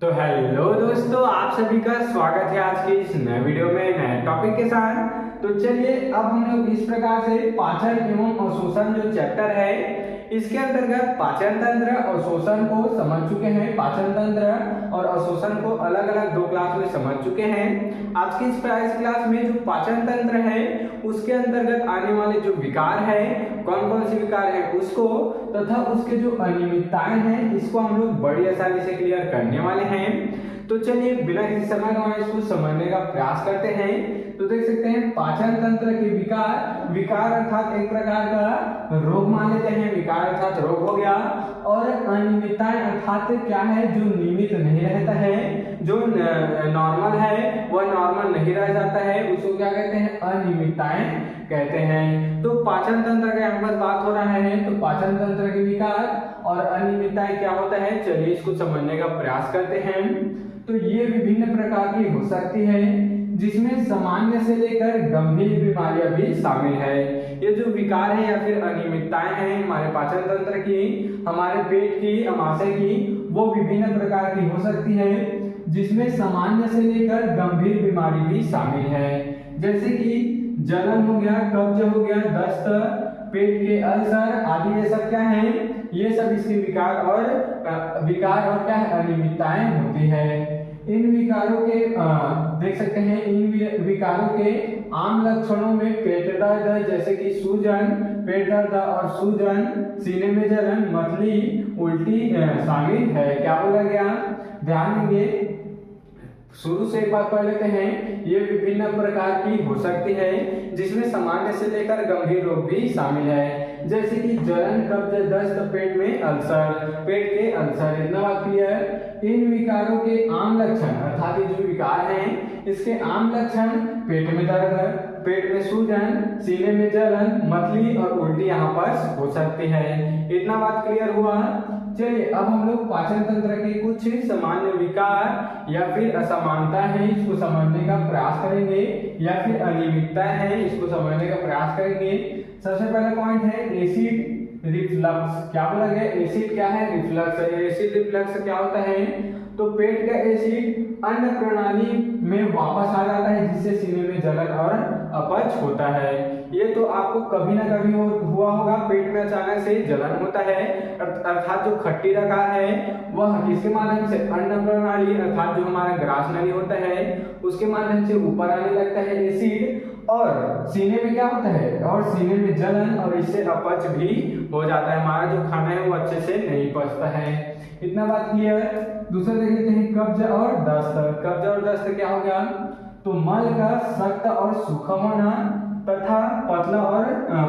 तो हेलो दोस्तों, आप सभी का स्वागत है आज की इस नए वीडियो में नए टॉपिक के साथ। तो चलिए अब हम लोग इस प्रकार से पाचन एवं अवशोषण जो चैप्टर है इसके अंतर्गत पाचन तंत्र और शोषण को समझ चुके हैं। पाचन तंत्र और अवशोषण को अलग अलग दो क्लास में समझ चुके हैं। आज की इस क्लास में जो पाचन तंत्र है उसके अंतर्गत आने वाले जो विकार है, कौन कौन से विकार है उसको तथा उसके जो अनियमितताएं हैं इसको हम लोग बड़ी आसानी से क्लियर करने वाले हैं। तो चलिए बिना किसी समय गंवाए इसको समझने का प्रयास करते हैं। तो देख सकते हैं पाचन तंत्र के विकार अर्थात एक प्रकार का रोग मान लेते हैं। विकार अर्थात रोग हो गया, और अनियमितताएं अर्थात क्या है, जो नियमित नहीं रहता है, जो नॉर्मल है वह नॉर्मल नहीं रह जाता है, उसको क्या कहते हैं, अनियमितताएं कहते हैं। तो पाचन तंत्र का यहाँ पर बात हो रहा है, तो पाचन तंत्र के विकार और अनियमितताएं क्या होता है, चलिए इसको समझने का प्रयास करते हैं। तो ये विभिन्न प्रकार की हो सकती है, जिसमें सामान्य से लेकर गंभीर बीमारियां भी शामिल है। ये जो विकार है या फिर अनियमितताएं हैं हमारे पाचन तंत्र की, हमारे पेट की, अमाशय की, वो विभिन्न प्रकार की हो सकती है, जिसमें सामान्य से लेकर गंभीर बीमारी भी शामिल है। जैसे कि जलन हो गया, कब्ज हो गया, दस्त, पेट के अल्सर आदि, ये सब क्या है, ये सब इसके विकार और क्या है, अनियमितताएं होती है। इन विकारों के देख सकते हैं, इन विकारों के आम लक्षणों में पेट दर्द जैसे कि सूजन, पेट दर्द और सूजन, सीने में जलन, मतली, उल्टी शामिल है। क्या बोला गया, ध्यान देंगे, शुरू से एक बात पढ़ लेते हैं। ये विभिन्न प्रकार की हो सकती है, जिसमें सामान्य से लेकर गंभीर रोग भी शामिल है। जैसे कि जलन, कब्ज, दस्त, पेट में अल्सर, पेट के अल्सर, इतना बात क्लियर। इन विकारों के आम लक्षण अर्थात ये जो विकार हैं इसके आम लक्षण पेट में दर्द, पेट में सूजन, सीने में जलन, मतली और उल्टी यहाँ पर हो सकती है। इतना बात क्लियर हुआ। चलिए अब हम लोग पाचन तंत्र के कुछ सामान्य विकार या फिर असमानता है इसको समझने का प्रयास करेंगे, या फिर अनियमितता है इसको समझने का प्रयास करेंगे। सबसे पहला पॉइंट है एसिड रिफ्लक्स। क्या बोला गया, एसिड क्या है, रिफ्लक्स। एसिड रिफ्लक्स क्या होता है, तो पेट का एसिड अन्न प्रणाली में वापस आ जाता है, जिससे सीने में जलन और अपच होता है। ये तो आपको कभी ना कभी हुआ होगा, पेट में अचानक से जलन होता है, अर्थात जो खट्टी रका है वह किसके माध्यम से, अन्न प्रणाली अर्थात जो हमारा ग्रास नली होता है उसके माध्यम से ऊपर आने लगता है एसिड, और सीने में क्या होता है, और सीने में जलन, और इससे अपच भी हो जाता है। हमारा जो खाना है वो अच्छे से नहीं पचता है। इतना बात क्लियर। दूसरा देख लेते हैं कब्ज और दस्त। कब्ज और दस्त क्या हो गया, तो मल का सख्त और सूखा होना तथा पतला और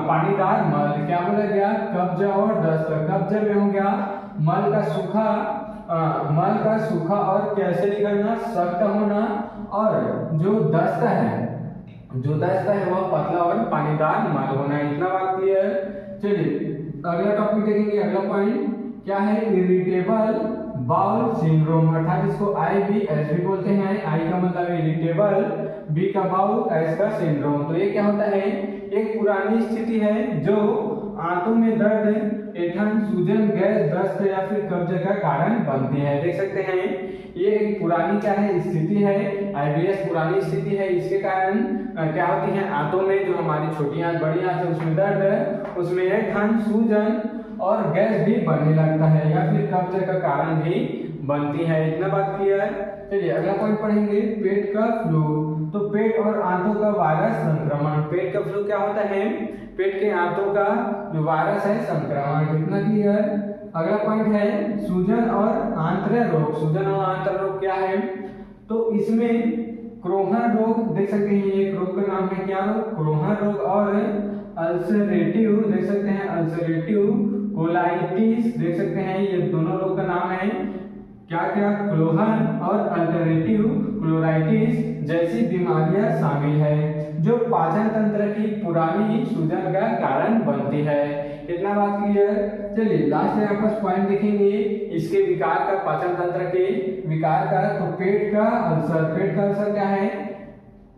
पानीदार मल। क्या बोला गया, कब्ज और दस्त। कब्ज में हो गया मल का सूखा और कैसे निकलना, सख्त होना, और जो दस्त है वह पतला और पानीदार मल होना। इतना बात क्लियर। चलिए अगला टॉपिक देखेंगे। अगला पॉइंट क्या है, इरिटेबल बाउल सिंड्रोम, अर्थात इसको IBS भी बोलते हैं। I का मतलब इरिटेबल, B का बाउल, S का सिंड्रोम। तो ये क्या होता है, एक पुरानी स्थिति है जो आंतों में दर्द, ऐंठन, सूजन, गैस, दस्त या फिर कब्ज का कारण बनती है। देख सकते हैं ये एक पुरानी क्या है, स्थिति है। IBS पुरानी स्थिति है, इसके कारण क्या होती है, आंतों में जो हमारी छोटी आंत, बड़ी आंत है उसमें दर्द, उसमें ऐंठन, सूजन और गैस भी बनने लगता है, या फिर कब्ज का कारण भी बनती है। इतना बात क्लियर। चलिए अगला पॉइंट पढ़ेंगे, पेट का फ्लू। तो पेट और आंतों का वायरस संक्रमण। पेट का फ्लू क्या होता है, पेट के आंतों का जो वायरस है संक्रमण। इतना क्लियर। अगला पॉइंट है सूजन और आंत्र रोग। सूजन और आंत्र रोग क्या है, तो इसमें क्रोहन रोग, देख सकते हैं ये रोग का नाम है, क्या रोग, क्रोहन रोग, और अल्सरेटिव, देख सकते हैं अल्सरेटिव कोलाइटिस, देख सकते हैं ये दोनों रोग का नाम है, क्या क्या, क्लोहन और अल्टरेटिव क्लोराइटिस जैसी बीमारियां शामिल है, जो पाचन तंत्र की पुरानी सूजन का कारण बनती है। इतना बात क्लियर। चलिए लास्ट में आपस पॉइंट देखेंगे इसके विकार का, पाचन तंत्र के विकार का। तो पेट का अल्सर। पेट का अल्सर क्या है,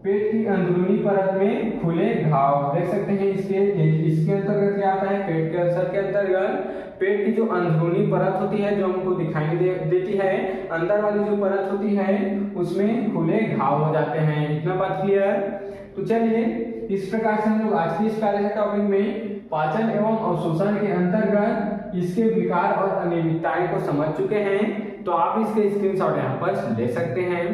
पेट की अंदरूनी परत में खुले घाव देख सकते हैं। इसके अंतर्गत क्या आता है, पेट के अल्सर के अंतर्गत पेट की जो अंदरूनी परत होती है जो हमको दिखाई देती है, अंदर वाली जो परत होती है उसमें खुले घाव हो जाते हैं। इतना बात क्लियर। तो चलिए इस प्रकार से हम लोग आज की इस कार्य टॉपिक में पाचन एवं अवशोषण के अंतर्गत इसके विकार और अनियमितताएं को समझ चुके हैं। तो आप इसके स्क्रीनशॉट यहाँ पर ले सकते हैं।